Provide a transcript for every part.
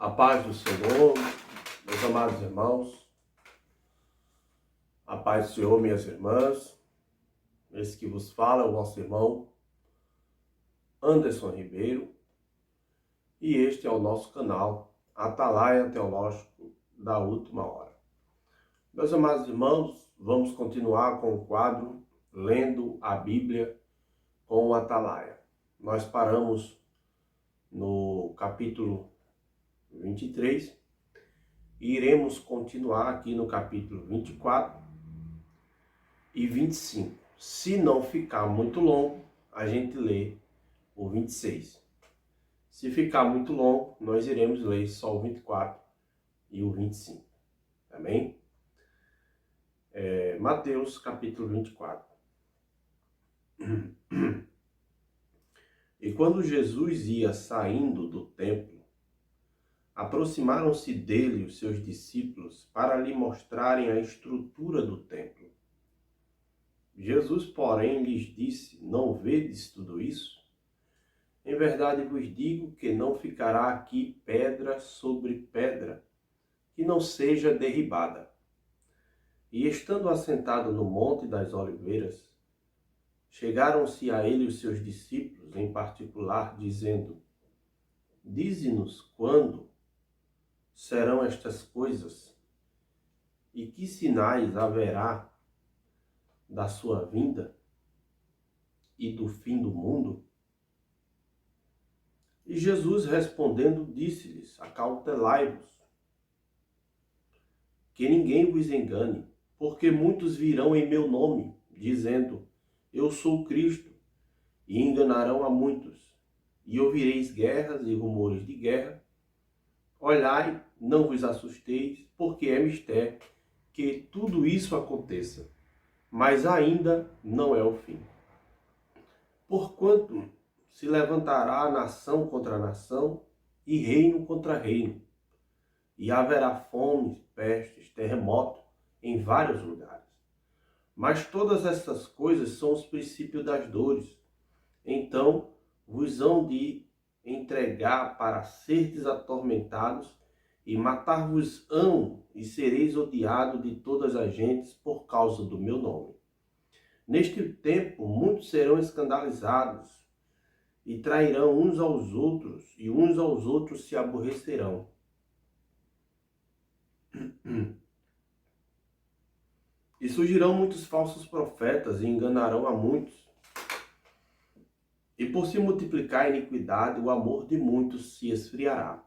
A paz do Senhor, meus amados irmãos, a paz do Senhor, minhas irmãs. Esse que vos fala é o vosso irmão Anderson Ribeiro e este é o nosso canal Atalaia Teológico da Última Hora. Meus amados irmãos, vamos continuar com o quadro Lendo a Bíblia com o Atalaia. Nós paramos no capítulo 23 e iremos continuar aqui no capítulo 24 e 25. Se não ficar muito longo, a gente lê o 26. Se ficar muito longo, nós iremos ler só o 24 e o 25. Amém? Mateus capítulo 24. E quando Jesus ia saindo do templo, aproximaram-se dele os seus discípulos para lhe mostrarem a estrutura do templo. Jesus, porém, lhes disse: Não vedes tudo isso? Em verdade vos digo que não ficará aqui pedra sobre pedra, que não seja derribada. E estando assentado no Monte das Oliveiras, chegaram-se a ele os seus discípulos em particular, dizendo: Dize-nos quando serão estas coisas, e que sinais haverá da sua vinda e do fim do mundo? E Jesus respondendo disse-lhes: Acautelai-vos, que ninguém vos engane, porque muitos virão em meu nome, dizendo: Eu sou Cristo, e enganarão a muitos. E ouvireis guerras e rumores de guerra. Olhai, não vos assusteis, porque é mistério que tudo isso aconteça, mas ainda não é o fim. Porquanto se levantará nação contra nação e reino contra reino, e haverá fome, pestes, terremoto em vários lugares. Mas todas essas coisas são os princípios das dores. Então vos hão de entregar para serdes atormentados, e matar-vos-ão, e sereis odiados de todas as gentes por causa do meu nome. Neste tempo muitos serão escandalizados, e trairão uns aos outros, e uns aos outros se aborrecerão. E surgirão muitos falsos profetas, e enganarão a muitos. E por se multiplicar a iniquidade, o amor de muitos se esfriará.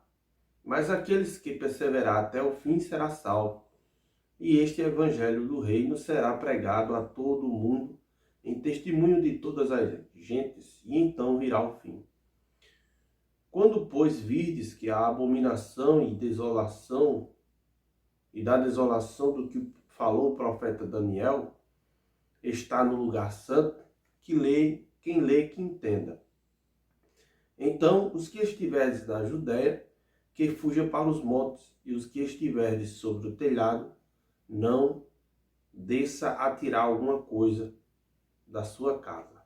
Mas aqueles que perseverar até o fim será salvo. E este evangelho do reino será pregado a todo o mundo, em testemunho de todas as gentes, e então virá o fim. Quando, pois, virdes que a abominação e desolação, e da desolação do que falou o profeta Daniel, está no lugar santo, quem lê, que entenda. Então, os que estiverdes na Judéia, que fuja para os montes, e os que estiverdes sobre o telhado, não desça a tirar alguma coisa da sua casa.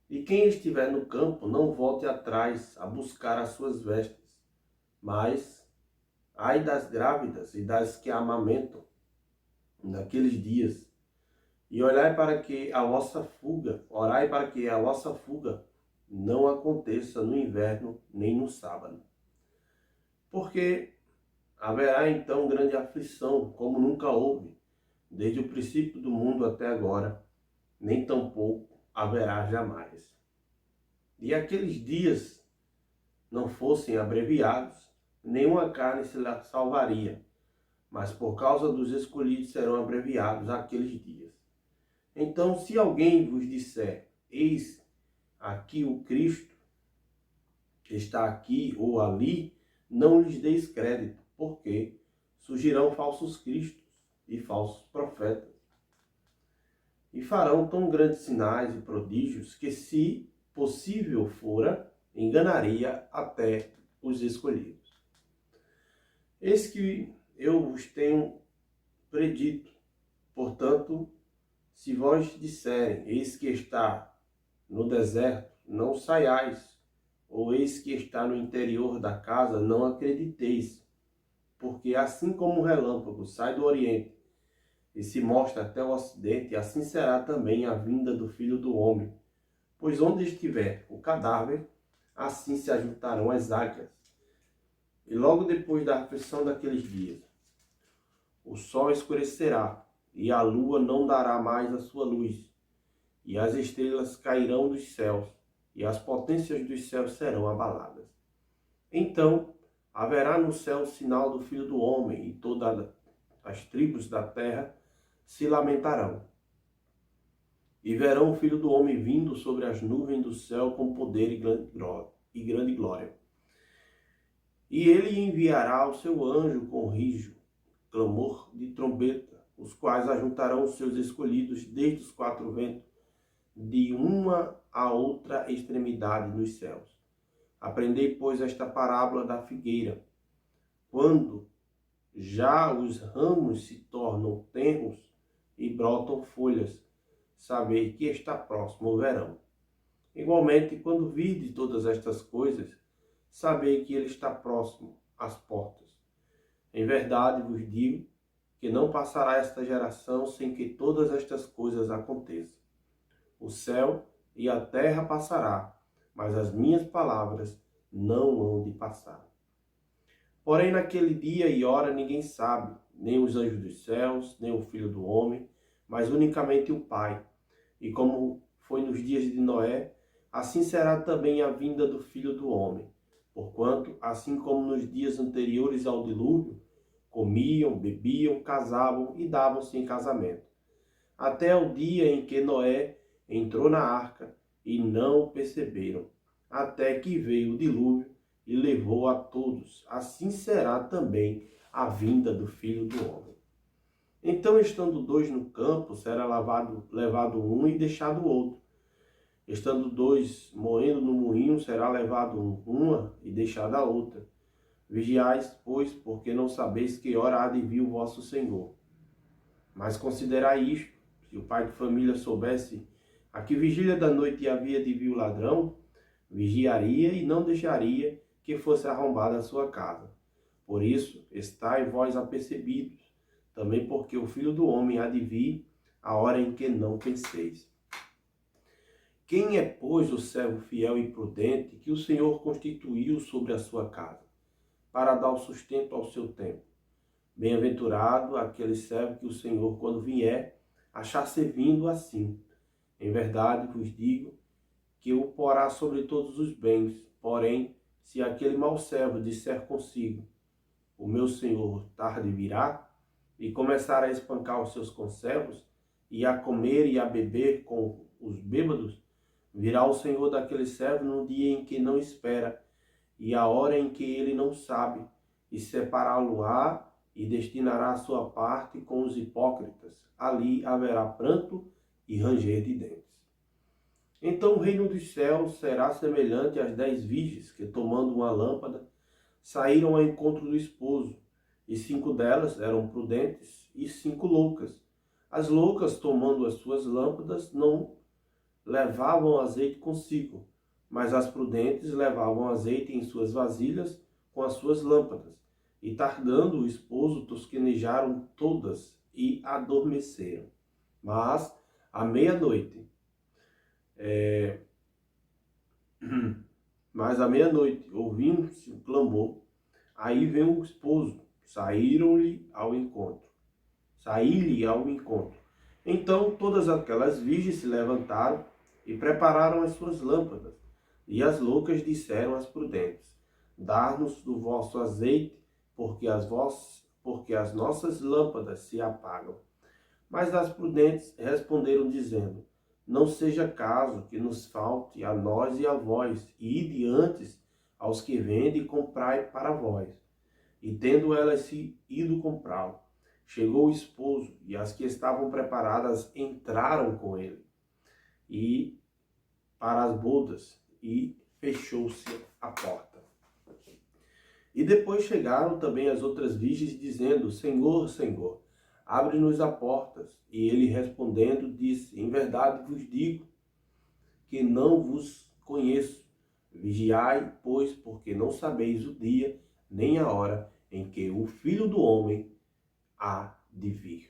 E quem estiver no campo, não volte atrás a buscar as suas vestes, mas ai das grávidas e das que amamentam naqueles dias. E orai para que a vossa fuga não aconteça no inverno nem no sábado. Porque haverá então grande aflição, como nunca houve, desde o princípio do mundo até agora, nem tampouco haverá jamais. E aqueles dias não fossem abreviados, nenhuma carne se salvaria, mas por causa dos escolhidos serão abreviados aqueles dias. Então, se alguém vos disser: Eis aqui o Cristo, que está aqui ou ali, não lhes deis crédito, porque surgirão falsos cristos e falsos profetas, e farão tão grandes sinais e prodígios que, se possível fora, enganaria até os escolhidos. Eis que eu vos tenho predito, portanto, se vós disserem: Eis que está no deserto, não saiais, ou eis que está no interior da casa, não acrediteis, porque assim como o relâmpago sai do oriente e se mostra até o ocidente, assim será também a vinda do Filho do Homem. Pois onde estiver o cadáver, assim se ajuntarão as águias. E logo depois da aflição daqueles dias, o sol escurecerá, e a lua não dará mais a sua luz, e as estrelas cairão dos céus, e as potências dos céus serão abaladas. Então haverá no céu o sinal do Filho do Homem, e todas as tribos da terra se lamentarão. E verão o Filho do Homem vindo sobre as nuvens do céu com poder e grande glória. E ele enviará o seu anjo com rijo, clamor de trombeta, os quais ajuntarão os seus escolhidos desde os quatro ventos, de uma a outra extremidade dos céus. Aprendei, pois, esta parábola da figueira. Quando já os ramos se tornam tenros e brotam folhas, sabei que está próximo o verão. Igualmente, quando vide todas estas coisas, sabei que ele está próximo às portas. Em verdade vos digo que não passará esta geração sem que todas estas coisas aconteçam. O céu e a terra passará, mas as minhas palavras não hão de passar. Porém, naquele dia e hora ninguém sabe, nem os anjos dos céus, nem o Filho do Homem, mas unicamente o Pai. E como foi nos dias de Noé, assim será também a vinda do Filho do Homem. Porquanto, assim como nos dias anteriores ao dilúvio, comiam, bebiam, casavam e davam-se em casamento, até o dia em que Noé entrou na arca, e não o perceberam, até que veio o dilúvio e levou a todos. Assim será também a vinda do Filho do Homem. Então, estando dois no campo, será levado um e deixado o outro. Estando dois moendo no moinho, será levado uma e deixada a outra. Vigiais, pois, porque não sabeis que hora há de vir o vosso Senhor. Mas considerai isto: se o pai de família soubesse a que vigília da noite havia de vir o ladrão, vigiaria e não deixaria que fosse arrombada a sua casa. Por isso, estai vós apercebidos, também porque o Filho do Homem há de vir a hora em que não penseis. Quem é, pois, o servo fiel e prudente que o Senhor constituiu sobre a sua casa, para dar o sustento ao seu tempo? Bem-aventurado aquele servo que o Senhor, quando vier, achar servindo assim. Em verdade vos digo que o porá sobre todos os bens. Porém, se aquele mau servo disser consigo: o meu Senhor tarde virá, e começar a espancar os seus conservos, e a comer e a beber com os bêbados, virá o Senhor daquele servo no dia em que não espera, e a hora em que ele não sabe, e separá-lo-á, e destinará a sua parte com os hipócritas. Ali haverá pranto e ranger de dentes. Então o reino dos céus será semelhante às 10 virgens que, tomando uma lâmpada, saíram ao encontro do esposo, e 5 delas eram prudentes e 5 loucas. As loucas, tomando as suas lâmpadas, não levavam azeite consigo, mas as prudentes levavam azeite em suas vasilhas com as suas lâmpadas. E tardando o esposo, tosquenejaram todas e adormeceram. Mas, à meia-noite, ouvindo-se o clamor, aí vem o esposo, saí-lhe ao encontro. Então todas aquelas virgens se levantaram e prepararam as suas lâmpadas. E as loucas disseram às prudentes: dá-nos do vosso azeite, porque as nossas lâmpadas se apagam. Mas as prudentes responderam, dizendo: não seja caso que nos falte a nós e a vós, e ide antes aos que vendem e comprai para vós. E tendo elas ido comprá-lo, chegou o esposo, e as que estavam preparadas entraram com ele e para as bodas, e fechou-se a porta. E depois chegaram também as outras virgens, dizendo: Senhor, Senhor, abre-nos as portas. E ele respondendo disse: em verdade vos digo que não vos conheço. Vigiai, pois, porque não sabeis o dia nem a hora em que o Filho do Homem há de vir.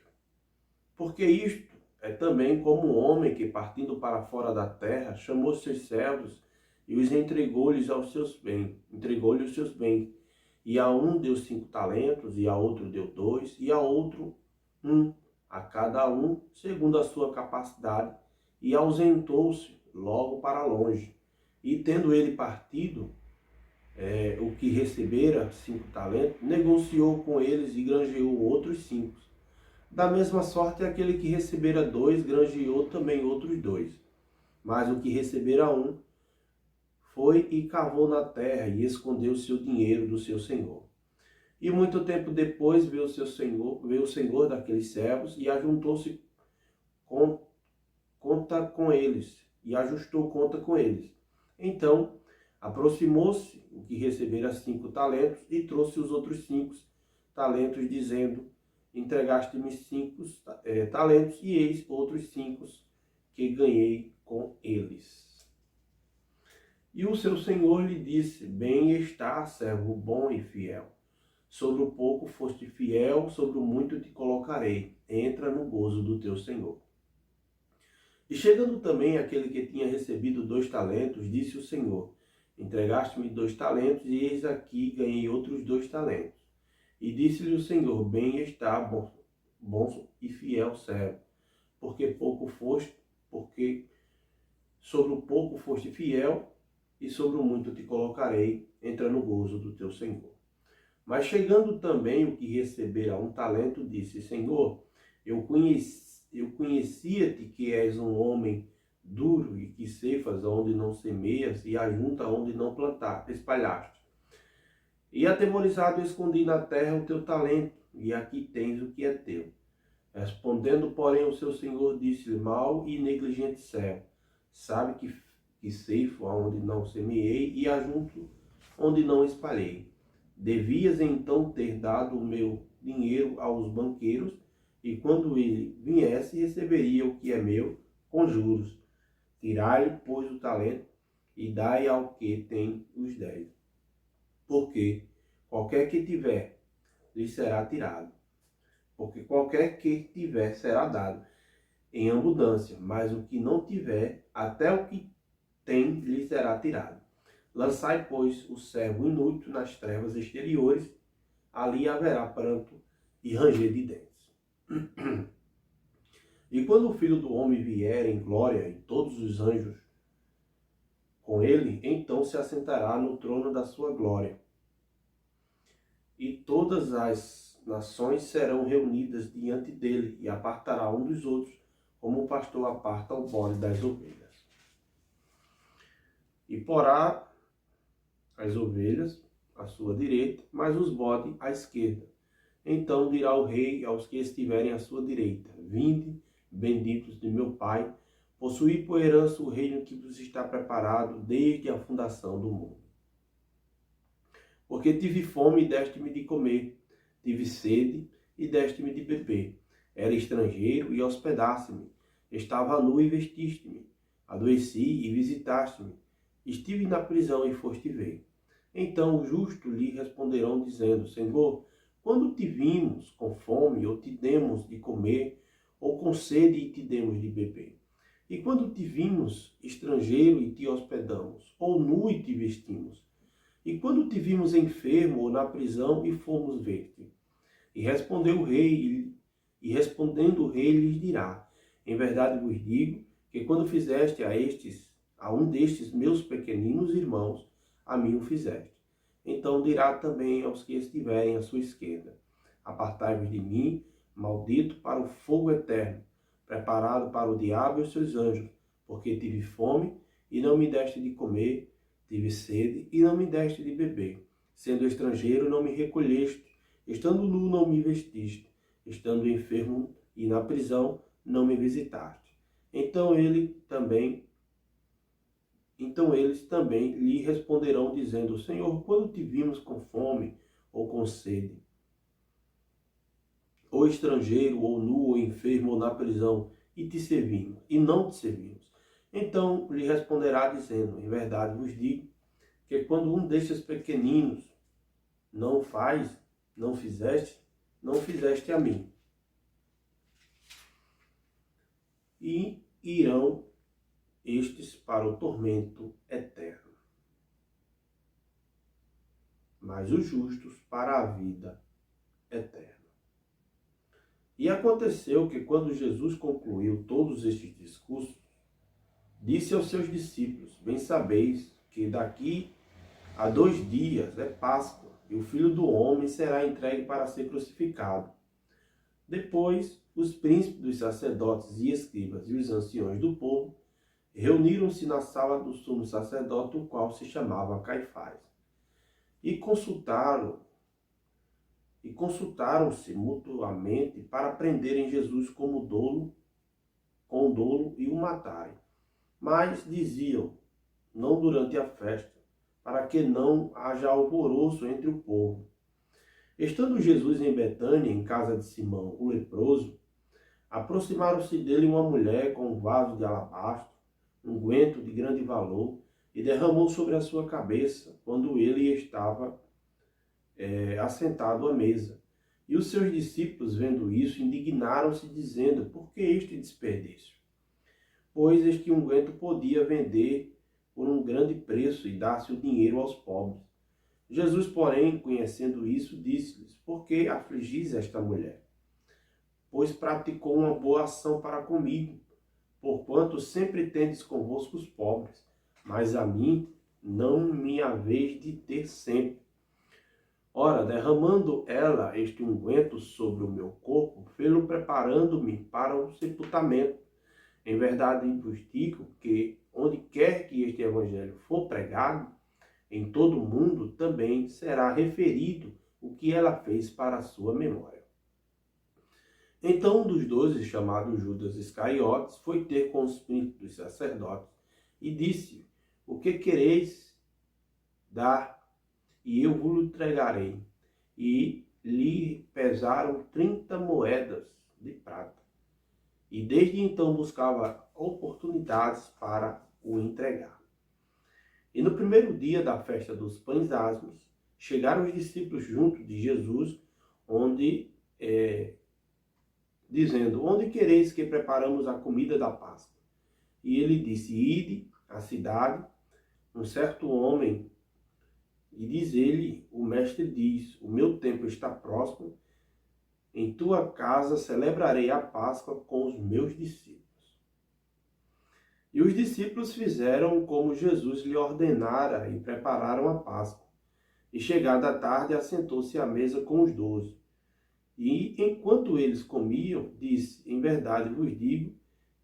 Porque isto é também como um homem que, partindo para fora da terra, chamou seus servos e os entregou-lhes entregou-lhes os seus bens. E a um deu 5 talentos, e a outro deu 2, e a outro 1, a cada um segundo a sua capacidade, e ausentou-se logo para longe. E tendo ele partido, o que recebera 5 talentos, negociou com eles e granjeou outros 5. Da mesma sorte, aquele que recebera 2, granjeou também outros 2. Mas o que recebera 1, foi e cavou na terra e escondeu seu dinheiro do seu senhor. E muito tempo depois veio o senhor daqueles servos e ajuntou-se conta com eles, e ajustou conta com eles. Então aproximou-se o que recebera 5 talentos e trouxe os outros 5 talentos, dizendo: entregaste-me 5 talentos, e eis outros 5 que ganhei com eles. E o seu senhor lhe disse: bem está, servo bom e fiel. Sobre o pouco foste fiel, sobre o muito te colocarei. Entra no gozo do teu senhor. E chegando também aquele que tinha recebido 2 talentos, disse o senhor: entregaste-me 2 talentos, e eis aqui ganhei outros 2 talentos. E disse-lhe o senhor: bem está, bom e fiel servo, porque sobre o pouco foste fiel, e sobre o muito te colocarei. Entra no gozo do teu senhor. Mas chegando também o que recebera 1 talento, disse: Senhor, eu conhecia-te que és um homem duro e que ceifas onde não semeias e ajunta onde não espalhaste. E atemorizado escondi na terra o teu talento, e aqui tens o que é teu. Respondendo, porém, o seu senhor disse-lhe: mau e negligente servo, sabe que ceifo onde não semeei e ajunto onde não espalhei. Devias então ter dado o meu dinheiro aos banqueiros, e quando ele viesse, receberia o que é meu com juros. Tirai-lhe, pois, o talento, e dai ao que tem os 10. Porque qualquer que tiver, lhe será tirado. Porque qualquer que tiver, será dado em abundância. Mas o que não tiver, até o que tem, lhe será tirado. Lançai, pois, o servo inútil nas trevas exteriores, ali haverá pranto e ranger de dentes. E quando o Filho do Homem vier em glória, e todos os anjos com ele, então se assentará no trono da sua glória. E todas as nações serão reunidas diante dele, e apartará um dos outros, como o pastor aparta o bode das ovelhas. E porá as ovelhas à sua direita, mas os bodes à esquerda. Então dirá o rei aos que estiverem à sua direita: vinde, benditos de meu Pai, possuí por herança o reino que vos está preparado desde a fundação do mundo. Porque tive fome e deste-me de comer, tive sede e deste-me de beber. Era estrangeiro e hospedaste-me, estava nu e vestiste-me, adoeci e visitaste-me, estive na prisão e foste ver. Então os justos lhe responderão, dizendo: Senhor, quando te vimos com fome, ou te demos de comer, ou com sede e te demos de beber? E quando te vimos estrangeiro e te hospedamos, ou nu e te vestimos? E quando te vimos enfermo ou na prisão e fomos ver-te? E respondeu o rei, e respondendo o rei lhes dirá: em verdade vos digo que quando fizeste a um destes meus pequeninos irmãos, a mim o fizeste. Então dirá também aos que estiverem à sua esquerda: apartai-vos de mim, maldito, para o fogo eterno, preparado para o diabo e os seus anjos, porque tive fome e não me deste de comer, tive sede e não me deste de beber, sendo estrangeiro não me recolheste, estando nu não me vestiste, estando enfermo e na prisão não me visitaste. Então eles também lhe responderão, dizendo: Senhor, quando te vimos com fome ou com sede, ou estrangeiro, ou nu, ou enfermo, ou na prisão, e te servimos, e não te servimos? Então lhe responderá, dizendo: em verdade vos digo que quando um destes pequeninos não faz, não fizeste a mim. E irão estes para o tormento eterno, mas os justos para a vida eterna. E aconteceu que quando Jesus concluiu todos estes discursos, disse aos seus discípulos: bem sabeis que daqui a 2 dias é Páscoa, e o Filho do Homem será entregue para ser crucificado. Depois, os príncipes dos sacerdotes e escribas e os anciões do povo reuniram-se na sala do sumo sacerdote, o qual se chamava Caifás, e consultaram-se mutuamente para prenderem Jesus com dolo e o matarem. Mas diziam: não durante a festa, para que não haja alvoroço entre o povo. Estando Jesus em Betânia, em casa de Simão, o leproso, aproximaram-se dele uma mulher com um vaso de alabastro, unguento de grande valor, e derramou sobre a sua cabeça, quando ele estava assentado à mesa. E os seus discípulos, vendo isso, indignaram-se, dizendo: por que este desperdício? Pois este unguento podia vender por um grande preço e dar-se o dinheiro aos pobres. Jesus, porém, conhecendo isso, disse-lhes: por que afligis esta mulher? Pois praticou uma boa ação para comigo, porquanto sempre tendes convosco os pobres, mas a mim não me haveis de ter sempre. Ora, derramando ela este unguento sobre o meu corpo, fê-lo preparando-me para o sepultamento. Em verdade vos digo que, onde quer que este evangelho for pregado, em todo o mundo também será referido o que ela fez para a sua memória. Então um dos 12, chamado Judas Iscariotes, foi ter com os príncipes dos sacerdotes e disse: o que quereis dar? E eu vos entregarei. E lhe pesaram 30 moedas de prata. E desde então buscava oportunidades para o entregar. E no primeiro dia da festa dos pães asmos, chegaram os discípulos junto de Jesus, dizendo: onde quereis que preparamos a comida da Páscoa? E ele disse: ide à cidade, um certo homem, e diz ele: o mestre diz, o meu tempo está próximo, em tua casa celebrarei a Páscoa com os meus discípulos. E os discípulos fizeram como Jesus lhe ordenara e prepararam a Páscoa. E chegada a tarde, assentou-se à mesa com os 12. E enquanto eles comiam, disse: em verdade vos digo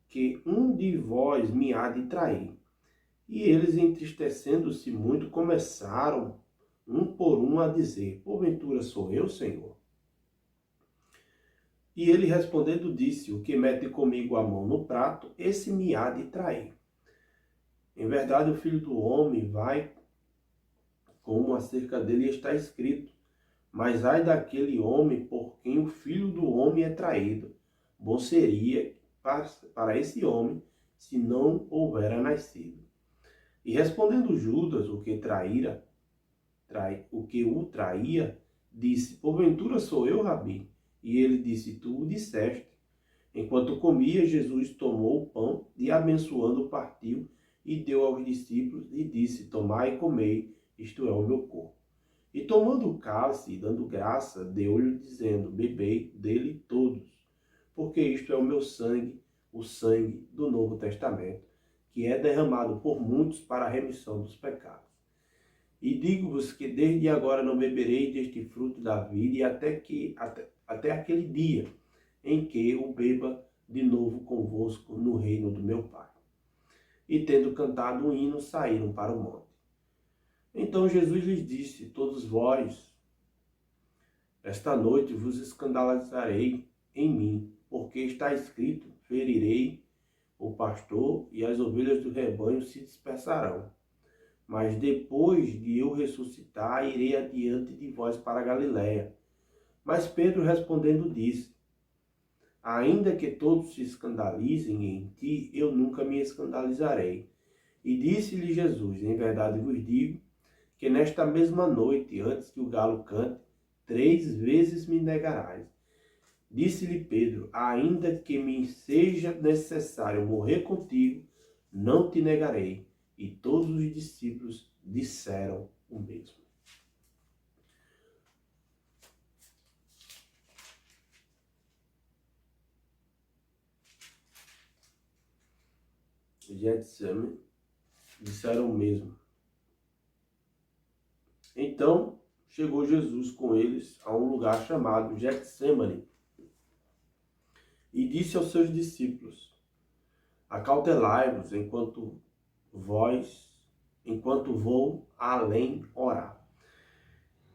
que um de vós me há de trair. E eles, entristecendo-se muito, começaram um por um a dizer: porventura sou eu, Senhor? E ele respondendo disse: o que mete comigo a mão no prato, esse me há de trair. Em verdade, o Filho do Homem vai, como acerca dele está escrito. Mas ai daquele homem por quem o Filho do Homem é traído. Bom seria para esse homem se não houvera nascido. E respondendo Judas, o que o traía, disse: porventura sou eu, Rabi? E ele disse: tu o disseste. Enquanto comia, Jesus tomou o pão e, abençoando, partiu e deu aos discípulos e disse: tomai e comei, isto é o meu corpo. E tomando o cálice e dando graça, deu-lhe, dizendo: bebei dele todos, porque isto é o meu sangue, o sangue do Novo Testamento, que é derramado por muitos para a remissão dos pecados. E digo-vos que desde agora não beberei deste fruto da vida, e até aquele dia em que o beba de novo convosco no reino do meu Pai. E tendo cantado um hino, saíram para o monte. Então Jesus lhes disse: todos vós, esta noite vos escandalizarei em mim, porque está escrito: ferirei o pastor e as ovelhas do rebanho se dispersarão. Mas depois de eu ressuscitar, irei adiante de vós para a Galiléia. Mas Pedro respondendo disse: ainda que todos se escandalizem em ti, eu nunca me escandalizarei. E disse-lhe Jesus: em verdade vos digo, que nesta mesma noite, antes que o galo cante, 3 vezes me negarás. Disse-lhe Pedro: ainda que me seja necessário morrer contigo, não te negarei. E todos os discípulos disseram o mesmo. Getsemane, disseram o mesmo. Então chegou Jesus com eles a um lugar chamado Getsemane e disse aos seus discípulos: acautelai-vos enquanto vou além orar.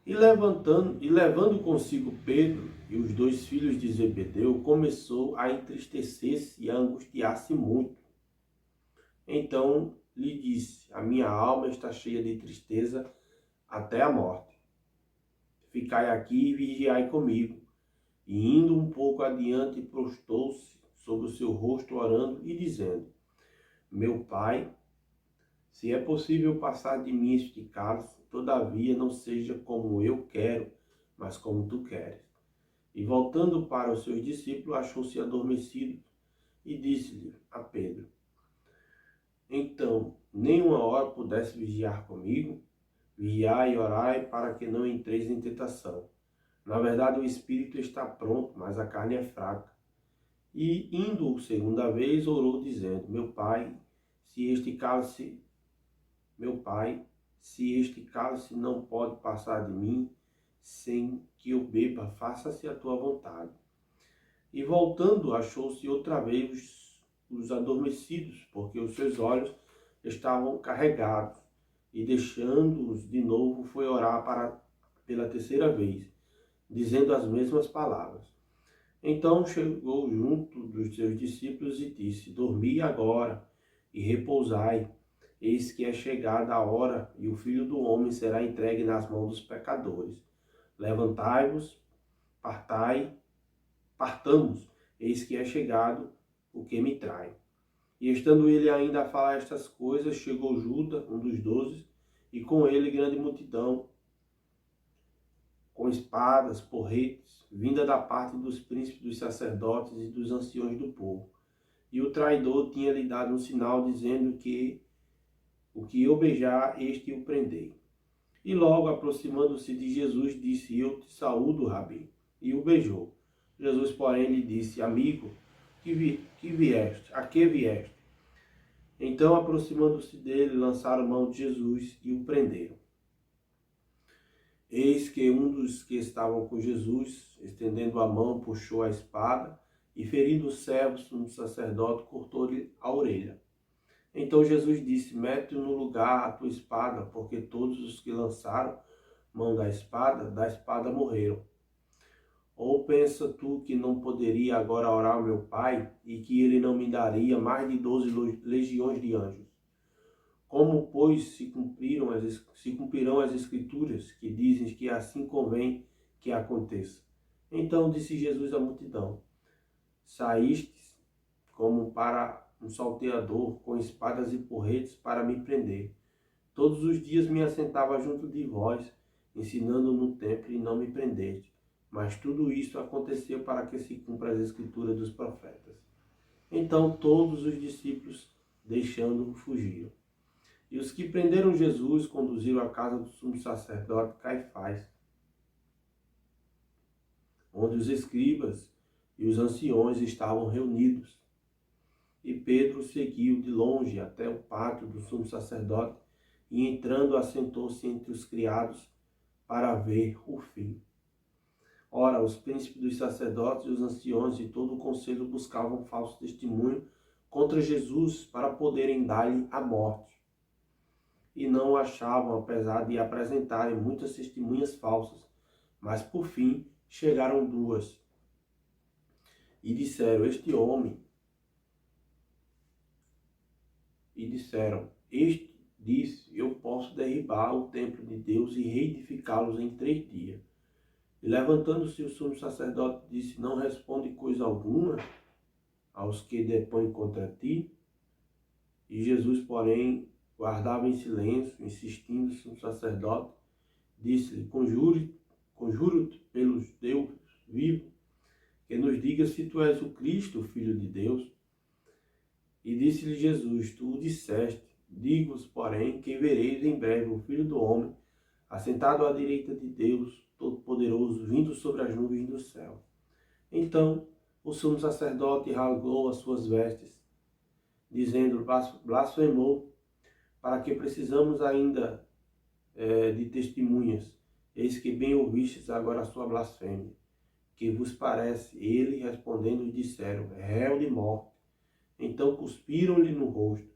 E levando consigo Pedro e os 2 filhos de Zebedeu, começou a entristecer-se e a angustiar-se muito. Então lhe disse: a minha alma está cheia de tristeza até a morte. Ficai aqui e vigiai comigo. E indo um pouco adiante, prostou-se sobre o seu rosto, orando e dizendo: meu Pai, se é possível passar de mim este cálice, todavia não seja como eu quero, mas como tu queres. E voltando para os seus discípulos, achou-se adormecido e disse-lhe a Pedro: então, nem uma hora pudesse vigiar comigo? Vigiai e orai para que não entreis em tentação. Na verdade, o espírito está pronto, mas a carne é fraca. E, indo segunda vez, orou, dizendo: meu Pai, se este cálice não pode passar de mim, sem que eu beba, faça-se a tua vontade. E voltando, achou-se outra vez os adormecidos, porque os seus olhos estavam carregados. E deixando-os de novo, foi orar pela terceira vez, dizendo as mesmas palavras. Então chegou junto dos seus discípulos e disse: dormi agora e repousai. Eis que é chegada a hora, e o Filho do Homem será entregue nas mãos dos pecadores. Levantai-vos, partamos, eis que é chegado o que me trai. E estando ele ainda a falar estas coisas, chegou Judas, um dos 12, e com ele grande multidão, com espadas, porretes, vinda da parte dos príncipes, dos sacerdotes e dos anciões do povo. E o traidor tinha-lhe dado um sinal, dizendo que o que eu beijar, este o prendei. E logo, aproximando-se de Jesus, disse: eu te saúdo, Rabi. E o beijou. Jesus, porém, lhe disse: amigo, a que vieste? Então, aproximando-se dele, lançaram mão de Jesus e o prenderam. Eis que um dos que estavam com Jesus, estendendo a mão, puxou a espada e, ferindo o servo, um sacerdote, cortou-lhe a orelha. Então Jesus disse: mete no lugar a tua espada, porque todos os que lançaram mão da espada morreram. Ou pensa tu que não poderia agora orar ao meu Pai, e que ele não me daria mais de 12 legiões de anjos? Como, pois, se cumprirão as Escrituras, que dizem que assim convém que aconteça? Então disse Jesus à multidão: saístes como para um salteador, com espadas e porretes para me prender. Todos os dias me assentava junto de vós, ensinando no templo, e não me prendeste. Mas tudo isso aconteceu para que se cumpra as Escrituras dos profetas. Então todos os discípulos, deixando-o, fugiram. E os que prenderam Jesus conduziram à casa do sumo sacerdote Caifás, onde os escribas e os anciões estavam reunidos. E Pedro seguiu de longe até o pátio do sumo sacerdote e, entrando, assentou-se entre os criados para ver o fim. Ora, os príncipes dos sacerdotes e os anciões e todo o conselho buscavam falso testemunho contra Jesus para poderem dar-lhe a morte. E não o achavam, apesar de apresentarem muitas testemunhas falsas. Mas, por fim, chegaram 2. E disseram: este disse: eu posso derribar o templo de Deus e reedificá-los em 3 dias. E levantando-se o sumo sacerdote, disse: não responde coisa alguma aos que depõem contra ti? E Jesus, porém, guardava em silêncio, insistindo-se um sacerdote, disse-lhe: conjuro-te pelos Deus vivo, que nos diga se tu és o Cristo, o Filho de Deus. E disse-lhe Jesus: tu o disseste. Digo-vos, porém, que vereis em breve o Filho do Homem, assentado à direita de Deus Todo-Poderoso, vindo sobre as nuvens do céu. Então o sumo sacerdote rasgou as suas vestes, dizendo: blasfemou. Para que precisamos ainda de testemunhas? Eis que bem ouvistes agora a sua blasfêmia. Que vos parece? Ele, respondendo, disseram: réu de morte. Então cuspiram-lhe no rosto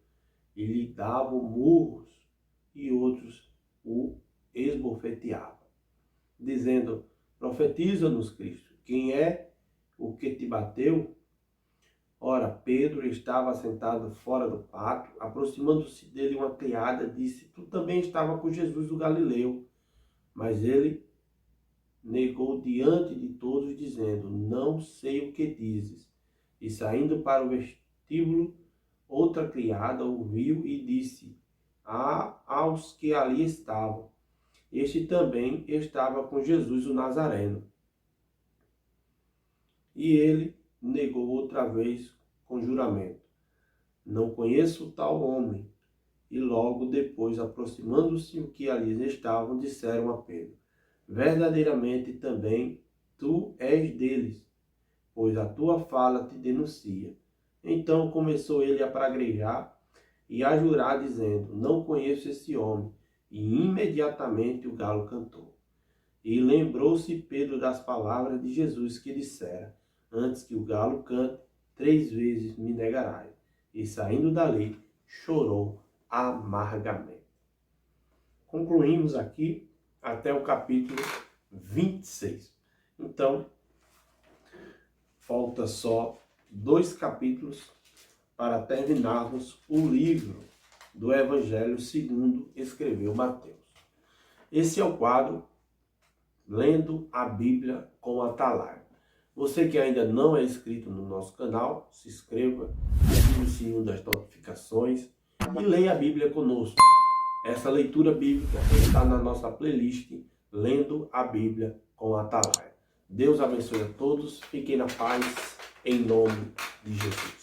e lhe davam murros, e outros o esbofeteavam, dizendo: profetiza-nos, Cristo, quem é o que te bateu? Ora, Pedro estava sentado fora do pátio. Aproximando-se dele uma criada, disse: tu também estava com Jesus o Galileu. Mas ele negou diante de todos, dizendo: não sei o que dizes. E saindo para o vestíbulo, outra criada ouviu e disse aos que ali estavam: este também estava com Jesus o Nazareno. E ele negou outra vez com juramento: não conheço tal homem. E logo depois, aproximando-se o que ali estavam, disseram a Pedro: verdadeiramente também tu és deles, pois a tua fala te denuncia. Então começou ele a praguejar e a jurar, dizendo: não conheço esse homem. E imediatamente o galo cantou. E lembrou-se Pedro das palavras de Jesus, que dissera: antes que o galo cante, 3 vezes me negarás. E saindo dali, chorou amargamente. Concluímos aqui até o capítulo 26. Então, falta só 2 capítulos para terminarmos o livro do Evangelho segundo escreveu Mateus. Esse é o quadro Lendo a Bíblia com Atalaia. Você que ainda não é inscrito no nosso canal, se inscreva, ative o sininho das notificações e leia a Bíblia conosco. Essa leitura bíblica está na nossa playlist Lendo a Bíblia com Atalaia. Deus abençoe a todos, fiquem na paz, em nome de Jesus.